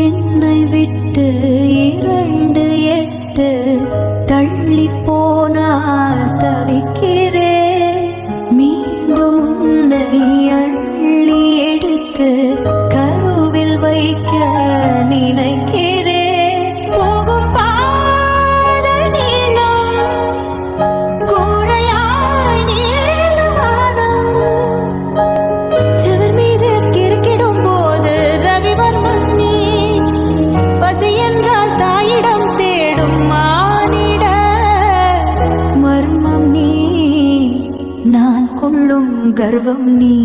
என்னை விட்டு 2 8 தள்ளி போனால் தவிக்கிறேன். மீண்டும் உன்னை அள்ளி எடுத்து கருவில் வைக்க நினைக்கிறேன். போகும் பாதை நீளம், கூரையாய் நீளும் வானம். செவர் மீது கிறுக்கிடும் போது ரவிவர்மன் நீ. பசி என்றால் தாயிடம் தேடும் மானிட மர்மம் நீ. நான் கொள்ளும் கர்வம் நீ.